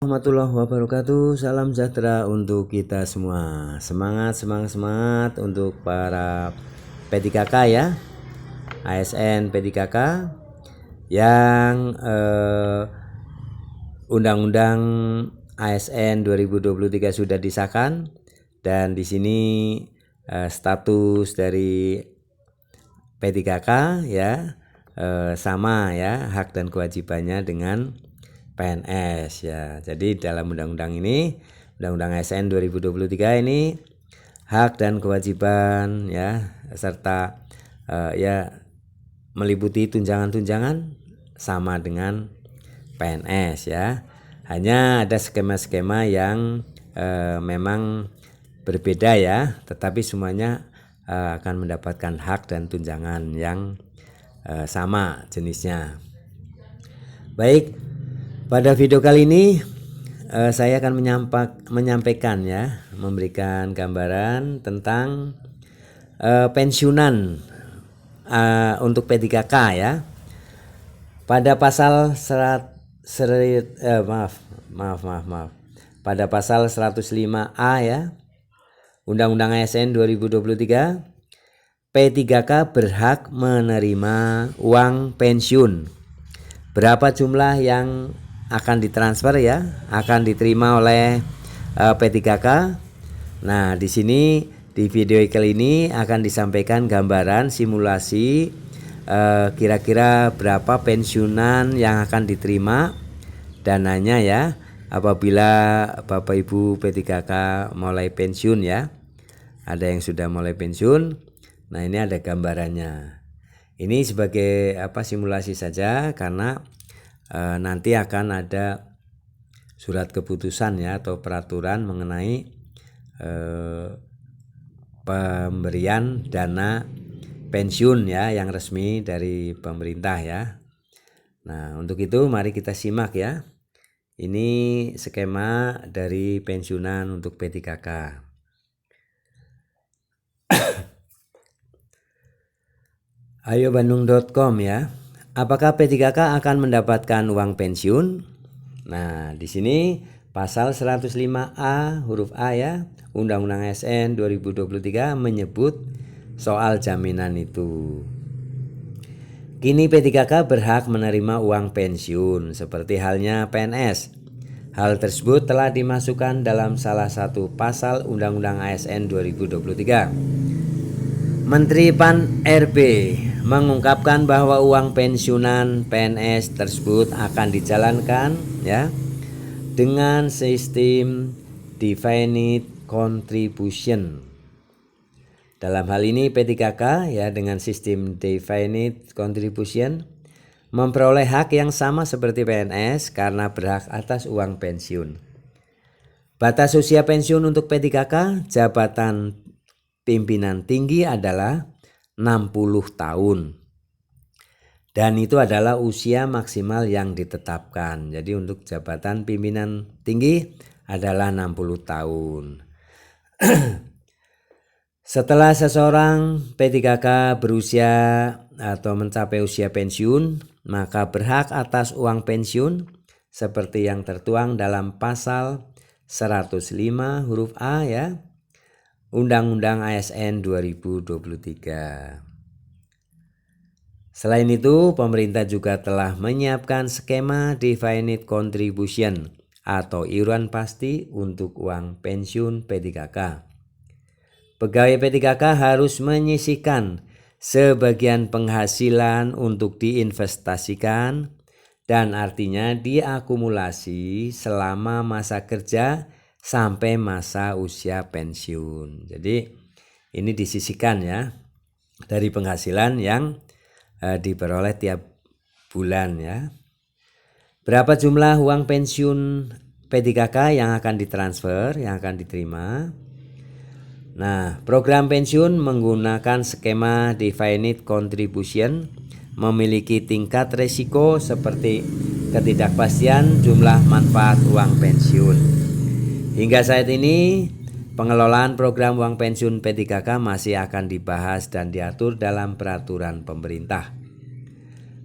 Warahmatullahi wabarakatuh. Salam sejahtera untuk kita semua. Semangat untuk para P3K ya, ASN P3K yang Undang-Undang ASN 2023 sudah disahkan, dan di sini status dari P3K ya sama ya, hak dan kewajibannya dengan PNS ya. Jadi dalam undang-undang ini, Undang-Undang ASN 2023 ini, hak dan kewajiban ya serta ya meliputi tunjangan-tunjangan sama dengan PNS ya. Hanya ada skema-skema yang memang berbeda ya, tetapi semuanya akan mendapatkan hak dan tunjangan yang sama jenisnya. Baik, pada video kali ini saya akan menyampaikan ya, memberikan gambaran tentang pensiunan untuk P3K ya. Pada pasal pada pasal 105A ya, Undang-Undang ASN 2023, P3K berhak menerima uang pensiun. Berapa jumlah yang akan ditransfer ya, akan diterima oleh P3K. Nah, di sini di video kali ini akan disampaikan gambaran simulasi kira-kira berapa pensiunan yang akan diterima dananya ya apabila Bapak Ibu P3K mulai pensiun ya. Ada yang sudah mulai pensiun. Nah, ini ada gambarannya. Ini sebagai simulasi saja, karena nanti akan ada surat keputusan ya atau peraturan mengenai pemberian dana pensiun ya yang resmi dari pemerintah ya. Nah, untuk itu mari kita simak ya. Ini skema dari pensiunan untuk P3K. ayobandung.com ya. Apakah P3K akan mendapatkan uang pensiun? Nah, di sini pasal 105A huruf A ya, Undang-Undang ASN 2023 menyebut soal jaminan itu. Kini P3K berhak menerima uang pensiun seperti halnya PNS. Hal tersebut telah dimasukkan dalam salah satu pasal Undang-Undang ASN 2023. Menteri Pan-RB mengungkapkan bahwa uang pensiunan PNS tersebut akan dijalankan ya dengan sistem defined contribution. Dalam hal ini P3K ya dengan sistem defined contribution memperoleh hak yang sama seperti PNS karena berhak atas uang pensiun. Batas usia pensiun untuk P3K jabatan pimpinan tinggi adalah 60 tahun. Dan itu adalah usia maksimal yang ditetapkan. Jadi untuk jabatan pimpinan tinggi adalah 60 tahun. Setelah seseorang P3K berusia atau mencapai usia pensiun, maka berhak atas uang pensiun seperti yang tertuang dalam pasal 105 huruf A ya, Undang-Undang ASN 2023. Selain itu, pemerintah juga telah menyiapkan skema defined contribution atau iuran pasti untuk uang pensiun P3K. Pegawai P3K harus menyisihkan sebagian penghasilan untuk diinvestasikan dan artinya diakumulasi selama masa kerja sampai masa usia pensiun. Jadi ini disisihkan ya dari penghasilan yang diperoleh tiap bulan ya. Berapa jumlah uang pensiun P3K yang akan ditransfer, yang akan diterima? Nah, program pensiun menggunakan skema defined contribution memiliki tingkat resiko seperti ketidakpastian jumlah manfaat uang pensiun. Hingga saat ini, pengelolaan program uang pensiun P3K masih akan dibahas dan diatur dalam peraturan pemerintah.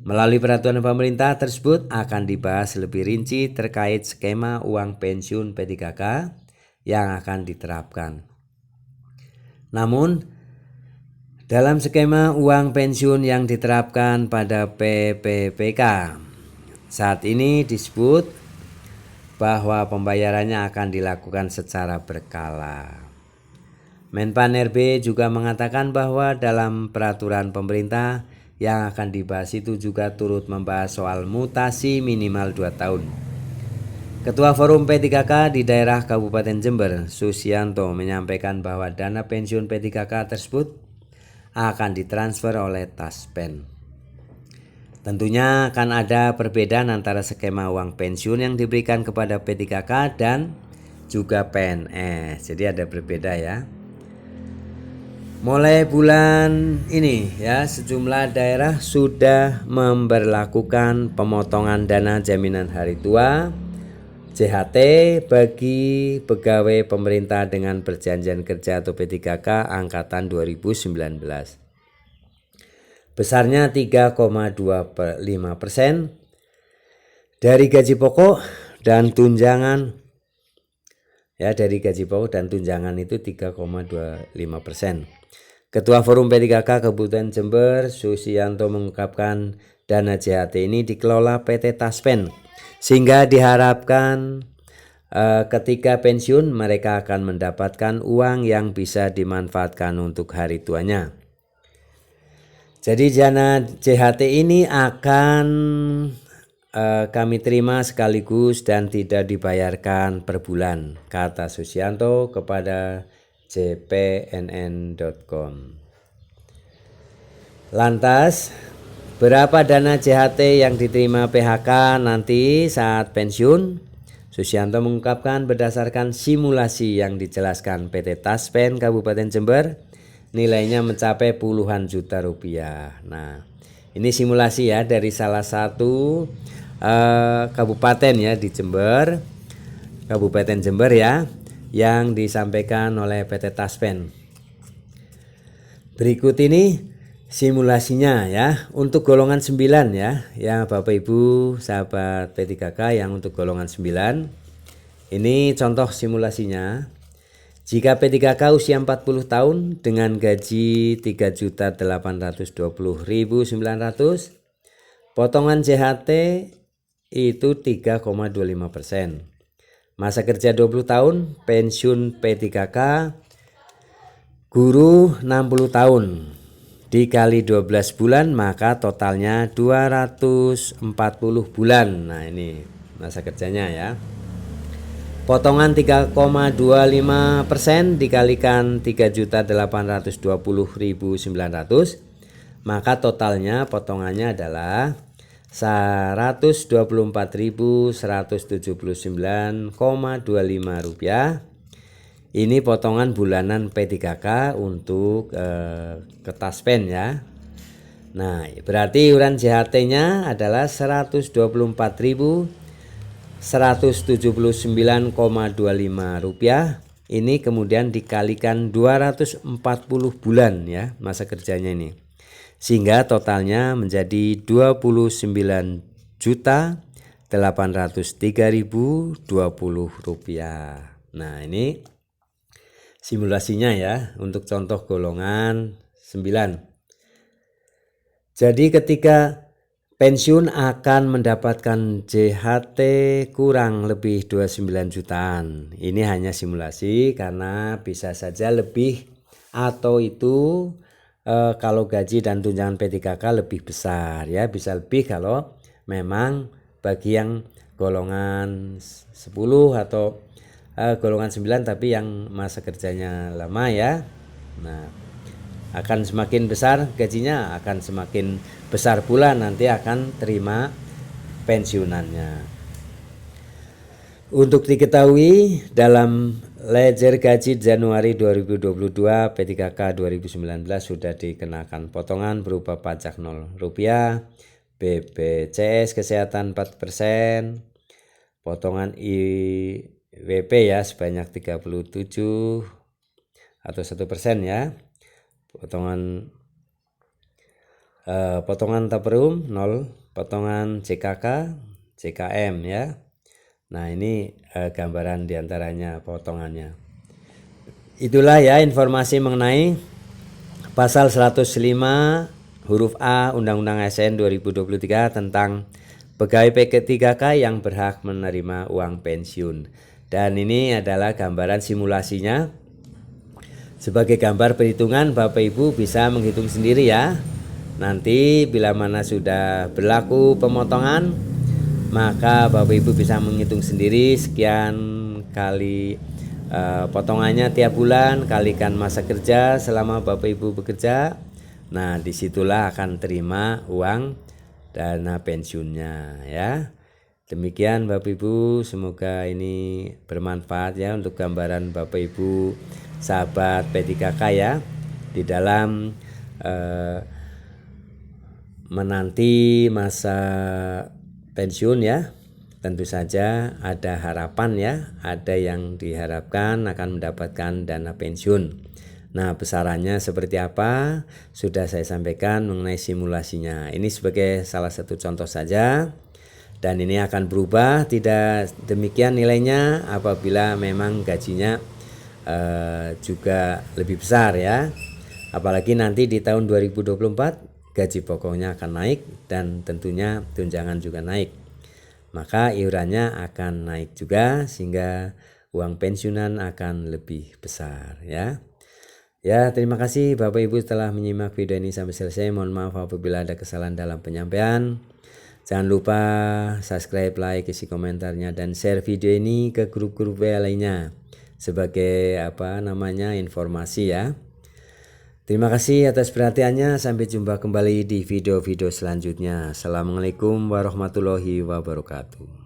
Melalui peraturan pemerintah tersebut akan dibahas lebih rinci terkait skema uang pensiun P3K yang akan diterapkan. Namun, dalam skema uang pensiun yang diterapkan pada PPPK saat ini disebut bahwa pembayarannya akan dilakukan secara berkala. Menpan RB juga mengatakan bahwa dalam peraturan pemerintah yang akan dibahas itu juga turut membahas soal mutasi minimal 2 tahun. Ketua Forum P3K di daerah Kabupaten Jember, Susianto, menyampaikan bahwa dana pensiun P3K tersebut akan ditransfer oleh Taspen. Tentunya akan ada perbedaan antara skema uang pensiun yang diberikan kepada P3K dan juga PNS. Jadi ada berbeda ya. Mulai bulan ini ya, sejumlah daerah sudah memberlakukan pemotongan dana jaminan hari tua JHT bagi pegawai pemerintah dengan perjanjian kerja atau P3K angkatan 2019. Besarnya 3,25% dari gaji pokok dan tunjangan. Ya, dari gaji pokok dan tunjangan itu 3,25%. Ketua Forum P3K Kabupaten Jember, Susianto, mengungkapkan dana JHT ini dikelola PT Taspen, sehingga diharapkan ketika pensiun mereka akan mendapatkan uang yang bisa dimanfaatkan untuk hari tuanya. Jadi dana JHT ini akan kami terima sekaligus dan tidak dibayarkan per bulan, kata Susianto kepada jpnn.com. Lantas, berapa dana JHT yang diterima PHK nanti saat pensiun? Susianto mengungkapkan berdasarkan simulasi yang dijelaskan PT Taspen Kabupaten Jember, nilainya mencapai puluhan juta rupiah. Nah, ini simulasi ya dari salah satu kabupaten ya di Jember, Kabupaten Jember ya, yang disampaikan oleh PT Taspen. Berikut ini simulasinya ya untuk golongan 9 ya Bapak Ibu sahabat P3K yang untuk golongan 9. Ini contoh simulasinya. Jika P3K usia 40 tahun dengan gaji 3.820.900, potongan JHT itu 3,25%. Masa kerja 20 tahun, pensiun P3K guru 60 tahun. Dikali 12 bulan maka totalnya 240 bulan. Nah, ini masa kerjanya ya. Potongan 3,25% dikalikan 3.820.900, maka totalnya potongannya adalah 124.179,25 rupiah. Ini potongan bulanan P3K untuk ke Taspen ya. Nah, berarti iuran JHT-nya adalah 124.179,25 rupiah. Ini kemudian dikalikan 240 bulan ya masa kerjanya ini, sehingga totalnya menjadi 29.803.020 rupiah. Nah, ini simulasinya ya untuk contoh golongan 9. Jadi ketika pensiun akan mendapatkan JHT kurang lebih 29 jutaan. Ini hanya simulasi karena bisa saja lebih atau itu kalau gaji dan tunjangan P3K lebih besar ya, bisa lebih kalau memang bagi yang golongan 10 atau golongan 9 tapi yang masa kerjanya lama ya. Nah, akan semakin besar gajinya, akan semakin besar pula nanti akan terima pensiunannya. Untuk diketahui, dalam ledger gaji Januari 2022 P3K 2019 sudah dikenakan potongan berupa pajak 0 rupiah, BPJS kesehatan 4%, potongan IWP ya sebanyak 37 atau 1% ya, potongan potongan taperum 0, potongan CKK, CKM ya. Nah ini gambaran diantaranya potongannya. Itulah ya informasi mengenai pasal 105 huruf A Undang-Undang ASN 2023 tentang pegawai P3K yang berhak menerima uang pensiun. Dan ini adalah gambaran simulasinya. Sebagai gambar perhitungan, Bapak Ibu bisa menghitung sendiri ya. Nanti bila mana sudah berlaku pemotongan, maka Bapak Ibu bisa menghitung sendiri sekian kali potongannya tiap bulan, kalikan masa kerja selama Bapak Ibu bekerja. Nah disitulah akan terima uang dana pensiunnya ya. Demikian Bapak Ibu, semoga ini bermanfaat ya untuk gambaran Bapak Ibu sahabat P3K ya, di dalam menanti masa pensiun ya. Tentu saja ada harapan ya, ada yang diharapkan akan mendapatkan dana pensiun. Nah besarannya seperti apa sudah saya sampaikan mengenai simulasinya. Ini sebagai salah satu contoh saja. Dan ini akan berubah, tidak demikian nilainya apabila memang gajinya juga lebih besar ya. Apalagi nanti di tahun 2024 gaji pokoknya akan naik dan tentunya tunjangan juga naik. Maka iurannya akan naik juga sehingga uang pensiunan akan lebih besar ya. Ya, terima kasih Bapak Ibu telah menyimak video ini sampai selesai. Mohon maaf apabila ada kesalahan dalam penyampaian. Jangan lupa subscribe, like, isi komentarnya dan share video ini ke grup-grup WA lainnya sebagai informasi ya. Terima kasih atas perhatiannya. Sampai jumpa kembali di video-video selanjutnya. Assalamualaikum warahmatullahi wabarakatuh.